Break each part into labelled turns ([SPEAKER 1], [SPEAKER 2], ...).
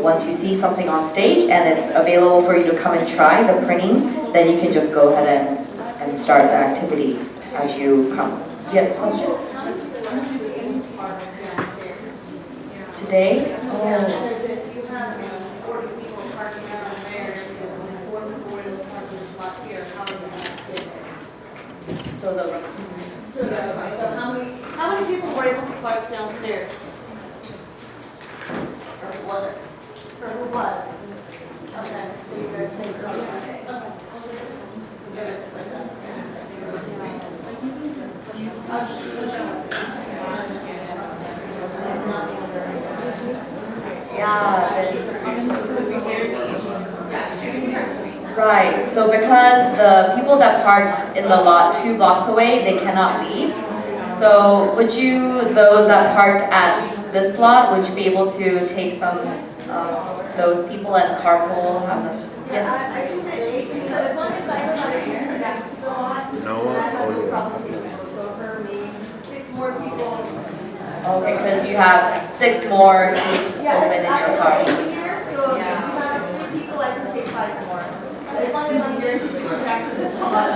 [SPEAKER 1] once you see something on stage and it's available for you to come and try the printing, then you can just go ahead and start the activity as you come. Yes, question? Today? Oh.
[SPEAKER 2] So how many people were able to park downstairs? Or who was it? Or who was? Okay, so you guys think, okay.
[SPEAKER 1] Right, so because the people that parked in the lot 2 blocks away, they cannot leave. So would you, those that parked at this lot, would you be able to take some of those people and carpool? Yes? Okay, because you have 6 more seats open in your car.
[SPEAKER 2] As long as I'm here to come back to this spot.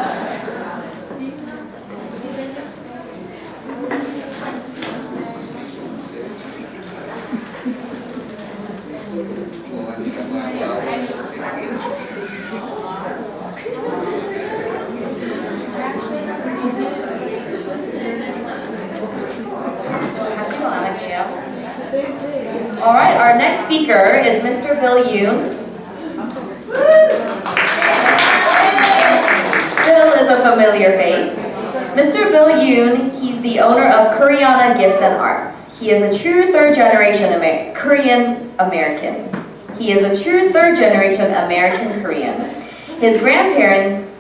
[SPEAKER 1] All right, our next speaker is Mr. Bill Yoon. Bill is a familiar face. Mr. Bill Yoon, he's the owner of Koreana Gifts and Arts. He is a true third-generation Korean American. He is a true third-generation American Korean. His grandparents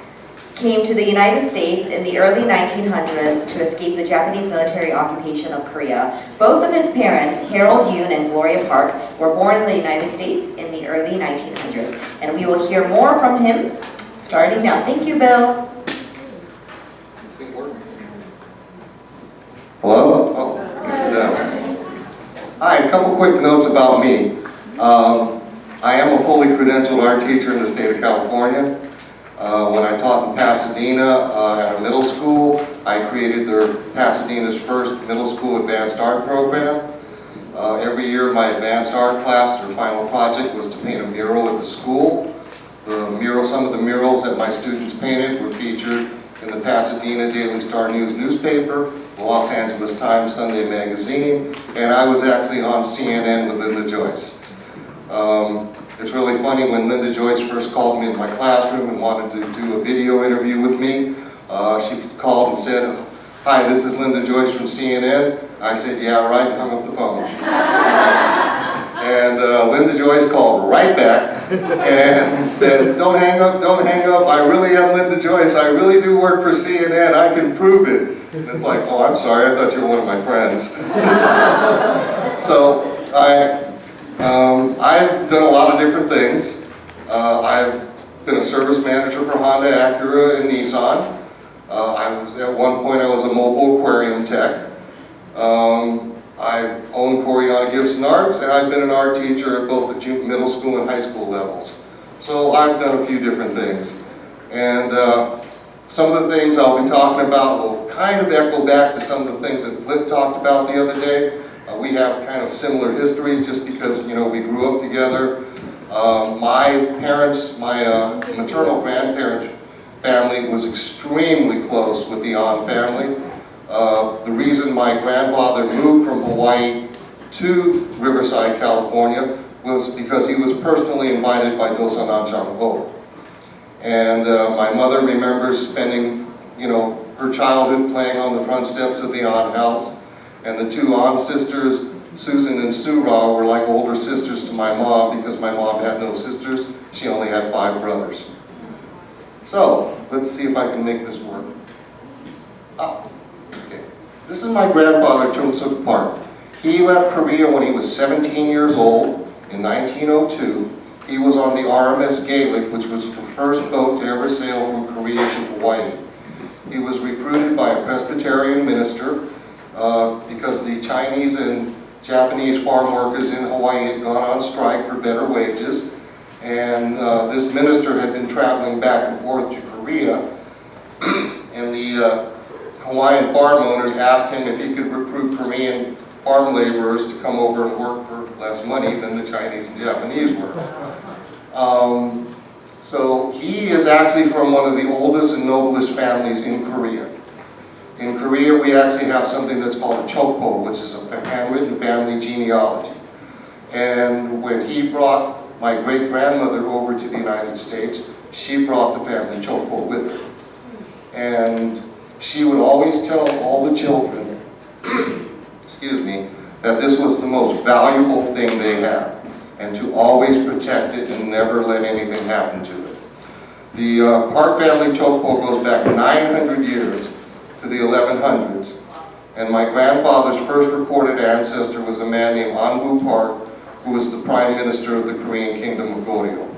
[SPEAKER 1] came to the United States in the early 1900s to escape the Japanese military occupation of Korea. Both of his parents, Harold Yoon and Gloria Park, were born in the United States in the early 1900s. And we will hear more from him starting now. Thank you, Bill.
[SPEAKER 3] Hello? Oh, I guess it does. Hi, a couple quick notes about me. I am a fully credentialed art teacher in the state of California. When I taught in Pasadena at a middle school, I created Pasadena's first middle school advanced art program. Every year my advanced art class, their final project was to paint a mural at the school. Some of the murals that my students painted were featured in the Pasadena Daily Star News newspaper, the Los Angeles Times Sunday magazine, and I was actually on CNN with Linda Joyce. It's really funny, when Linda Joyce first called me in my classroom and wanted to do a video interview with me, she called and said, "Hi, this is Linda Joyce from CNN." I said, "Yeah, right," and hung up the phone. And Linda Joyce called right back and said, "Don't hang up, don't hang up. I really am Linda Joyce. I really do work for CNN. I can prove it." And it's like, "Oh, I'm sorry. I thought you were one of my friends." So I've done a lot of different things. I've been a service manager for Honda, Acura, and Nissan. At one point I was a mobile aquarium tech. I own Koreana Gifts and Arts, and I've been an art teacher at both the middle school and high school levels. So I've done a few different things. And some of the things I'll be talking about will kind of echo back to some of the things that Flip talked about the other day. We have kind of similar histories just because, you know, we grew up together. My parents, my maternal grandparents' family was extremely close with the An family. The reason my grandfather moved from Hawaii to Riverside, California was because he was personally invited by Dosan An Chang-ho. And my mother remembers spending, you know, her childhood playing on the front steps of the An house. And the 2 An sisters, Susan and Sura, were like older sisters to my mom because my mom had no sisters. She only had 5 brothers. So, let's see if I can make this work. Okay. This is my grandfather, Chung Suk Park. He left Korea when he was 17 years old in 1902. He was on the RMS Gaelic, which was the first boat to ever sail from Korea to Hawaii. He was recruited by a Presbyterian minister because the Chinese and Japanese farm workers in Hawaii had gone on strike for better wages, and this minister had been traveling back and forth to Korea, and the Hawaiian farm owners asked him if he could recruit Korean farm laborers to come over and work for less money than the Chinese and Japanese were. So he is actually from one of the oldest and noblest families in Korea. In Korea, we actually have something that's called a chokpo, which is a handwritten family genealogy. And when he brought my great-grandmother over to the United States, she brought the family chokpo with her. And she would always tell all the children, excuse me, that this was the most valuable thing they had, and to always protect it and never let anything happen to it. The Park family chokpo goes back 900 years to the 1100s, and my grandfather's first recorded ancestor was a man named Anbu Park, who was the Prime Minister of the Korean Kingdom of Goryeo.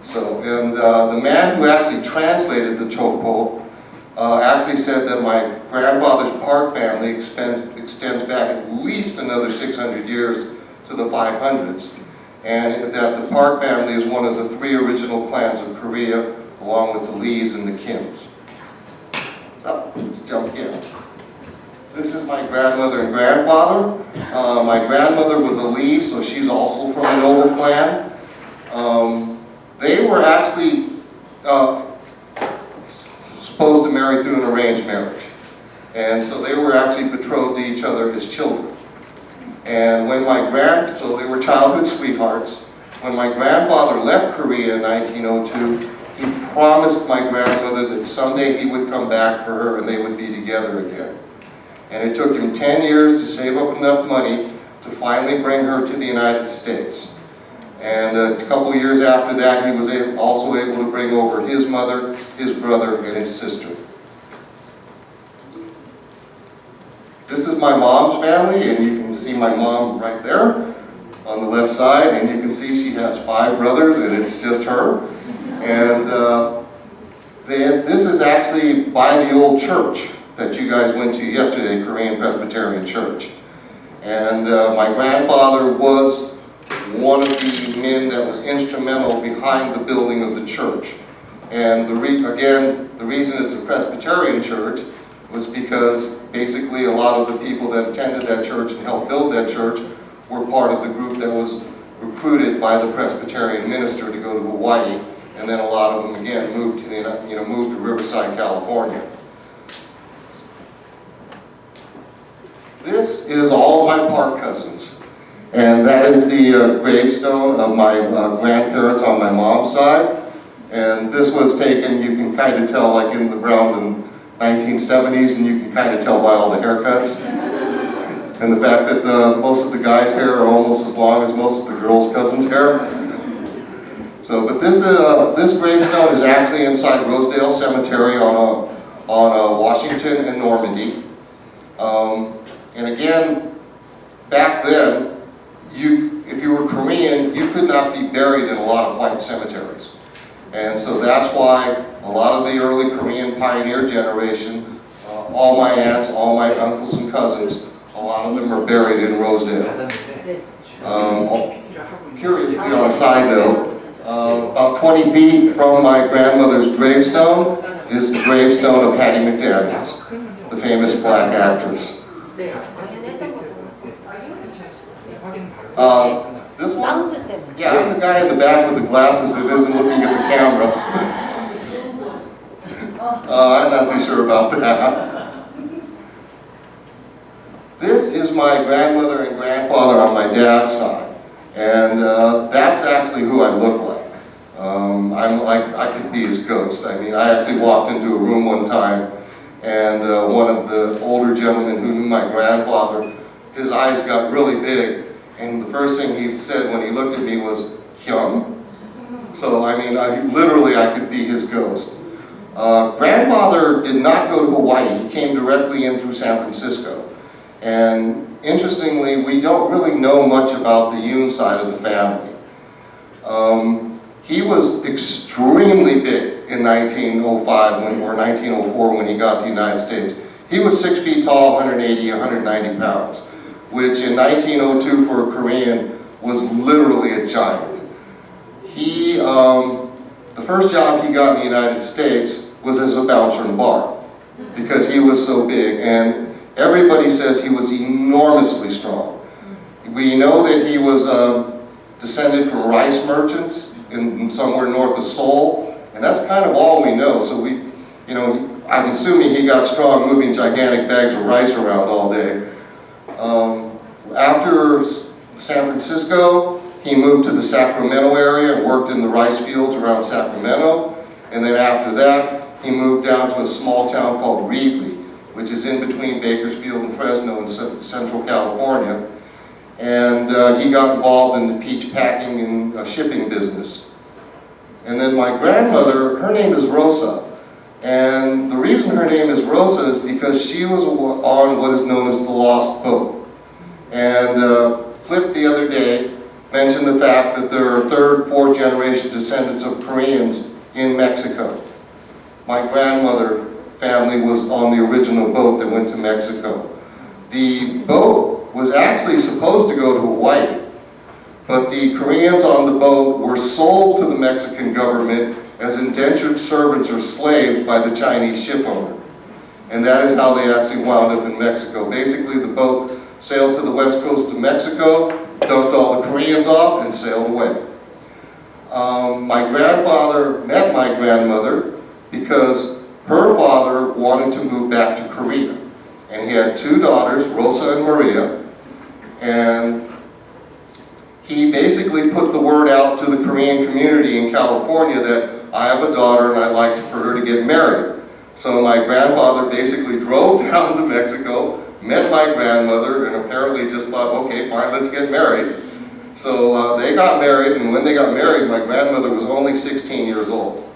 [SPEAKER 3] So, and the man who actually translated the chokpo actually said that my grandfather's Park family extends back at least another 600 years to the 500s, and that the Park family is one of the 3 original clans of Korea, along with the Lees and the Kims. So, let's jump in. This is my grandmother and grandfather. My grandmother was a Lee, so she's also from a noble clan. They were actually supposed to marry through an arranged marriage. And so they were actually betrothed to each other as children. And when so they were childhood sweethearts. When my grandfather left Korea in 1902, he promised my grandmother that someday he would come back for her and they would be together again. And it took him 10 years to save up enough money to finally bring her to the United States. And a couple years after that, he was also able to bring over his mother, his brother, and his sister. This is my mom's family, and you can see my mom right there on the left side, and you can see she has 5 brothers, and it's just her. And this is actually by the old church that you guys went to yesterday, Korean Presbyterian Church. And my grandfather was one of the men that was instrumental behind the building of the church. And the reason it's a Presbyterian church was because basically a lot of the people that attended that church and helped build that church were part of the group that was recruited by the Presbyterian minister to go to Hawaii, and then a lot of them again moved to Riverside, California. This is all of my Park cousins, and that is the gravestone of my grandparents on my mom's side. And this was taken, you can kind of tell, like in around the 1970s, and you can kind of tell by all the haircuts. And the fact that most of the guys' hair are almost as long as most of the girls' cousins' hair. So, but this gravestone is actually inside Rosedale Cemetery on Washington and Normandy. And again, back then, if you were Korean, you could not be buried in a lot of white cemeteries. And so that's why a lot of the early Korean pioneer generation, all my aunts, all my uncles and cousins, a lot of them are buried in Rosedale. Curiously, on a side note, about 20 feet from my grandmother's gravestone is the gravestone of Hattie McDaniels, the famous black actress. This one? Yeah, I'm the guy in the back with the glasses that isn't looking at the camera. I'm not too sure about that. This is my grandmother and grandfather on my dad's side, and that's actually who I look like. I could be his ghost. I mean, I actually walked into a room one time, and one of the older gentlemen who knew my grandfather, his eyes got really big, and the first thing he said when he looked at me was, "Kyung?" So, I mean, I could be his ghost. Grandfather did not go to Hawaii. He came directly in through San Francisco. And interestingly, we don't really know much about the Yoon side of the family. He was extremely big in 1905 or 1904 when he got to the United States. He was 6 feet tall, 180, 190 pounds. which in 1902 for a Korean was literally a giant. He, the first job he got in the United States was as a bouncer in a bar, because he was so big, and everybody says he was enormously strong. We know that he was descended from rice merchants in somewhere north of Seoul, and that's kind of all we know. So I'm assuming he got strong moving gigantic bags of rice around all day. After San Francisco, he moved to the Sacramento area and worked in the rice fields around Sacramento. And then after that, he moved down to a small town called Reedley, which is in between Bakersfield and Fresno in Central California. And he got involved in the peach packing and shipping business. And then my grandmother, her name is Rosa. And the reason her name is Rosa is because she was on what is known as the Lost Boat. And Flip the other day mentioned the fact that there are third, fourth generation descendants of Koreans in Mexico. My grandmother family was on the original boat that went to Mexico. The boat was actually supposed to go to Hawaii, but the Koreans on the boat were sold to the Mexican government as indentured servants or slaves by the Chinese ship owner. And that is how they actually wound up in Mexico. Basically, the boat sailed to the west coast of Mexico, dumped all the Koreans off, and sailed away. My grandfather met my grandmother because her father wanted to move back to Korea. And he had two daughters, Rosa and Maria, and he basically put the word out to the Korean community in California that I have a daughter and I'd like for her to get married. So my grandfather basically drove down to Mexico, met my grandmother, and apparently just thought, okay, fine, let's get married. So they got married, and when they got married, my grandmother was only 16 years old.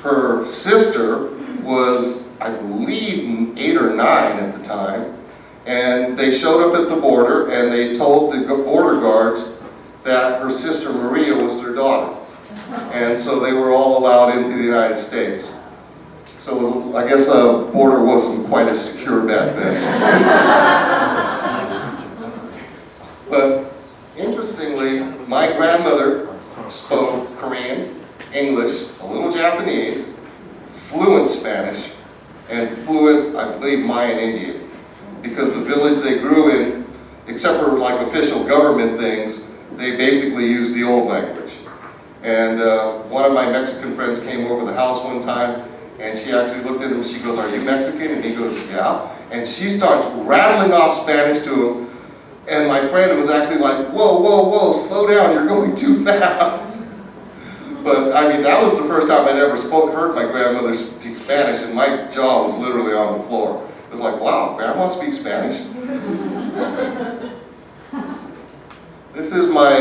[SPEAKER 3] Her sister was, I believe, 8 or 9 at the time, and they showed up at the border and they told the border guards that her sister Maria was their daughter. And so they were all allowed into the United States. So I guess the border wasn't quite as secure back then. But interestingly, my grandmother spoke Korean, English, a little Japanese, fluent Spanish, and fluent, I believe, Mayan Indian. Because the village they grew in, except for like official government things, they basically used the old language. And one of my Mexican friends came over the house one time, and she actually looked at him and she goes, "Are you Mexican?" And he goes, "Yeah." And she starts rattling off Spanish to him, and my friend was actually like, "Whoa, whoa, whoa, slow down, you're going too fast." But I mean, that was the first time I'd ever heard my grandmother speak Spanish, and my jaw was literally on the floor. It was like, wow, Grandma speaks Spanish? This is my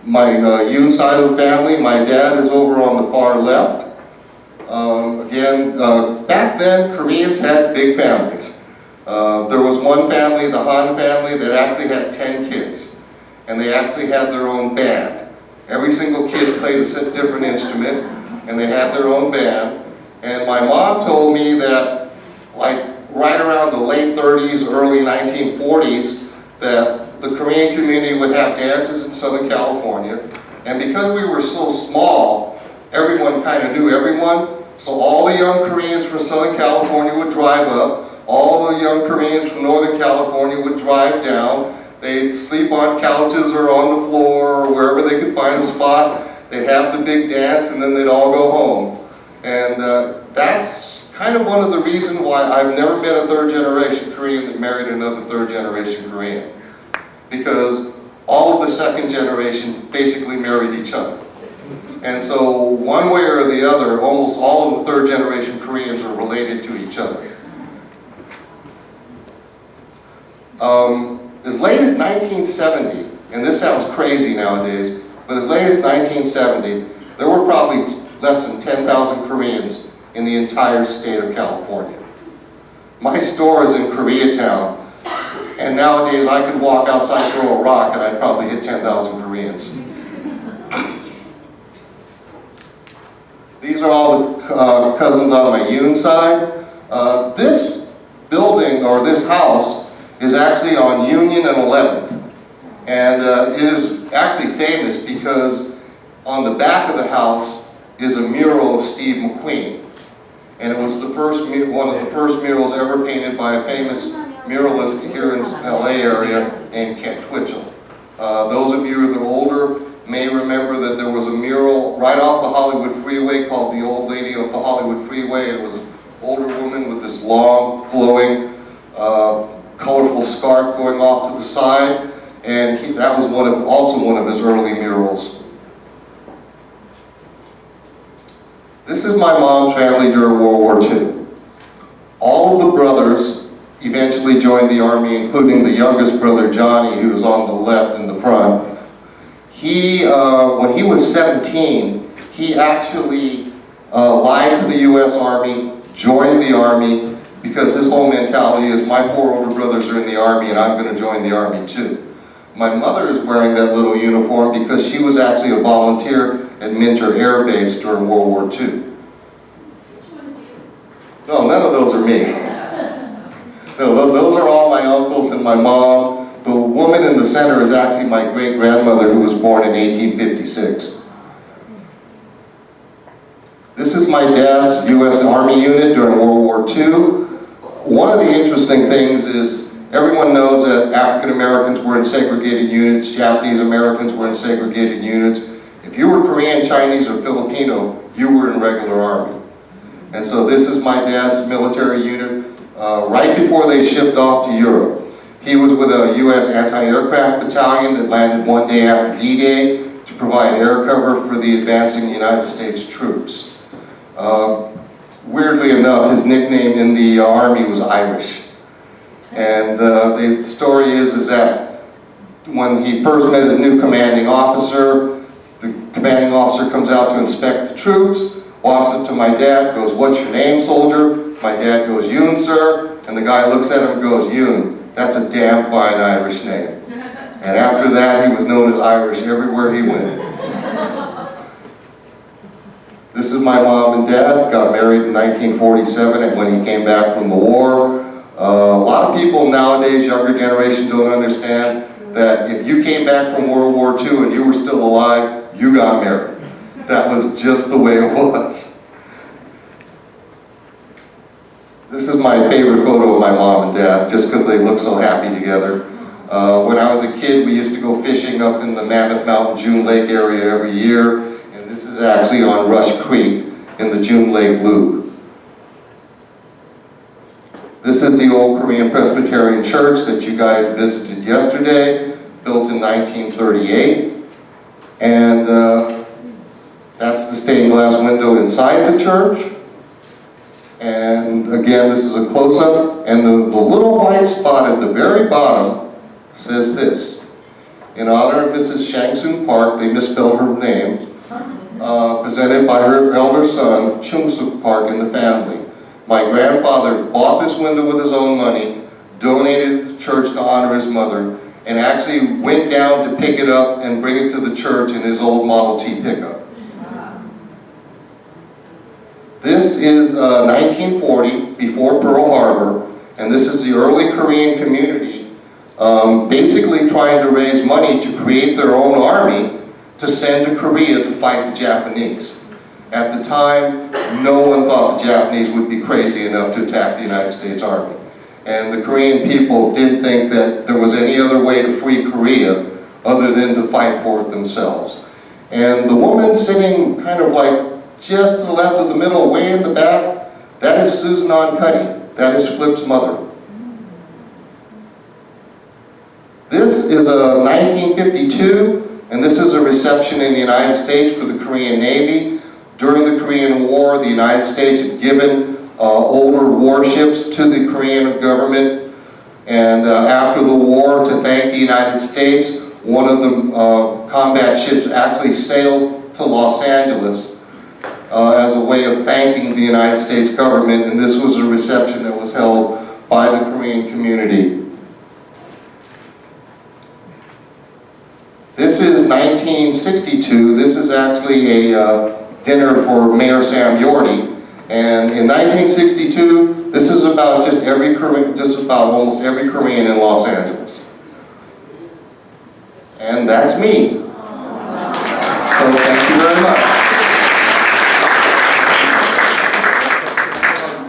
[SPEAKER 3] Yoon side of the family. My dad is over on the far left. Back then, Koreans had big families. There was one family, the Han family, that actually had 10 kids. And they actually had their own band. Every single kid played a different instrument, and they had their own band. And my mom told me that, like, right around the late 30s, early 1940s, that the Korean community would have dances in Southern California. And because we were so small, everyone kind of knew everyone. So all the young Koreans from Southern California would drive up. All the young Koreans from Northern California would drive down. They'd sleep on couches or on the floor or wherever they could find a spot. They'd have the big dance, and then they'd all go home. And that's kind of one of the reasons why I've never met a third-generation Korean that married another third-generation Korean. Because all of the second generation basically married each other. And so one way or the other, almost all of the third-generation Koreans are related to each other. As late as 1970, and this sounds crazy nowadays, but as late as 1970, there were probably less than 10,000 Koreans in the entire state of California. My store is in Koreatown, and nowadays I could walk outside, throw a rock, and I'd probably hit 10,000 Koreans. These are all the cousins on my Yoon side. This building, or this house, is actually on Union and 11th. And it is actually famous because on the back of the house is a mural of Steve McQueen. And it was one of the first murals ever painted by a famous muralist here in the LA area named Kent Twitchell. Those of you that are older may remember that there was a mural right off the Hollywood Freeway called The Old Lady of the Hollywood Freeway. It was an older woman with this long, flowing, colorful scarf going off to the side. And that was also one of his early murals. This is my mom's family during World War II. All of the brothers eventually joined the Army, including the youngest brother, Johnny, who is on the left in the front. When he was 17, he actually lied to the U.S. Army, joined the Army, because his whole mentality is, my 4 older brothers are in the Army and I'm going to join the Army too. My mother is wearing that little uniform because she was actually a volunteer at Minter Air Base during World War II. No, none of those are me. No, those are all my uncles and my mom. The woman in the center is actually my great-grandmother who was born in 1856. This is my dad's U.S. Army unit during World War II. One of the interesting things is everyone knows that African Americans were in segregated units, Japanese Americans were in segregated units. If you were Korean, Chinese, or Filipino, you were in regular Army. And so this is my dad's military unit right before they shipped off to Europe. He was with a U.S. anti-aircraft battalion that landed one day after D-Day to provide air cover for the advancing United States troops. Weirdly enough, his nickname in the Army was Irish. And the story is that when he first met his new commanding officer, the commanding officer comes out to inspect the troops, walks up to my dad, goes, "What's your name, soldier?" My dad goes, "Yoon, sir." And the guy looks at him and goes, "Yoon, that's a damn fine Irish name." And after that, he was known as Irish everywhere he went. This is my mom and dad, got married in 1947 and when he came back from the war. A lot of people nowadays, younger generation, don't understand that if you came back from World War II and you were still alive, you got married. That was just the way it was. This is my favorite photo of my mom and dad, just because they look so happy together. When I was a kid, we used to go fishing up in the Mammoth Mountain June Lake area every year, and this is actually on Rush Creek in the June Lake Loop. This is the old Korean Presbyterian Church that you guys visited yesterday, built in 1938. And that's the stained glass window inside the church. And again, this is a close-up. And the little white spot at the very bottom says this: in honor of Mrs. Shang-Soon Park, they misspelled her name, presented by her elder son, Chung-Suk Park, in the family. My grandfather bought this window with his own money, donated it to the church to honor his mother, and actually went down to pick it up and bring it to the church in his old Model T pickup. This is 1940, before Pearl Harbor, and this is the early Korean community basically trying to raise money to create their own army to send to Korea to fight the Japanese. At the time, no one thought the Japanese would be crazy enough to attack the United States Army. And the Korean people didn't think that there was any other way to free Korea other than to fight for it themselves. And the woman sitting kind of like just to the left of the middle, way in the back, that is Susan Ahn Cuddy. That is Flip's mother. This is a 1952, and this is a reception in the United States for the Korean Navy. During the Korean War, the United States had given older warships to the Korean government. And after the war, to thank the United States, one of the combat ships actually sailed to Los Angeles as a way of thanking the United States government. And this was a reception that was held by the Korean community. This is 1962. This is actually a dinner for Mayor Sam Yorty. And in 1962, This is about just about almost every Korean in Los Angeles. And that's me. So thank you very much.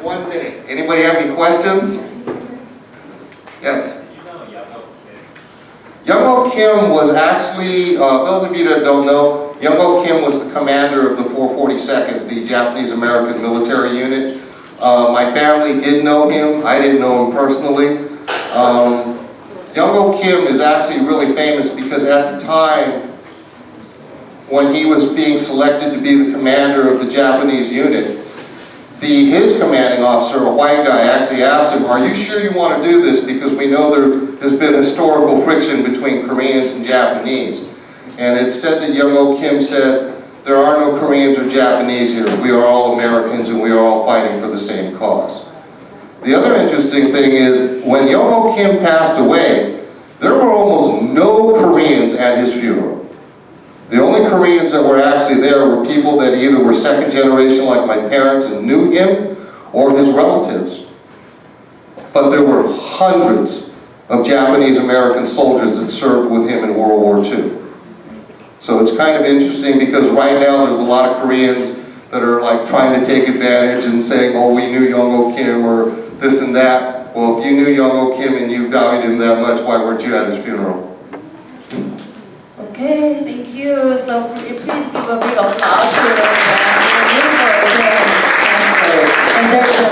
[SPEAKER 3] 1 minute. Anybody have any questions? Yes. Young-Ho Kim was actually, those of you that don't know, Young-Ho Kim was the commander of the 442nd, the Japanese-American military unit. My family did know him. I didn't know him personally. Young-Ho Kim is actually really famous because at the time when he was being selected to be the commander of the Japanese unit, his commanding officer, a white guy, actually asked him, "Are you sure you want to do this? Because we know there has been historical friction between Koreans and Japanese." And it's said that Young-Ho Kim said, "There are no Koreans or Japanese here. We are all Americans and we are all fighting for the same cause." The other interesting thing is, when Young-Ho Kim passed away, there were almost no Koreans at his funeral. The only Koreans that were actually there were people that either were second generation like my parents and knew him, or his relatives. But there were hundreds of Japanese American soldiers that served with him in World War II. So it's kind of interesting because right now there's a lot of Koreans that are like trying to take advantage and saying, "Oh, we knew Young-Ho Kim," or this and that. Well, if you knew Young-Ho Kim and you valued him that much, why weren't you at his funeral?
[SPEAKER 1] Okay, thank you. So please give a big applause to them. And there's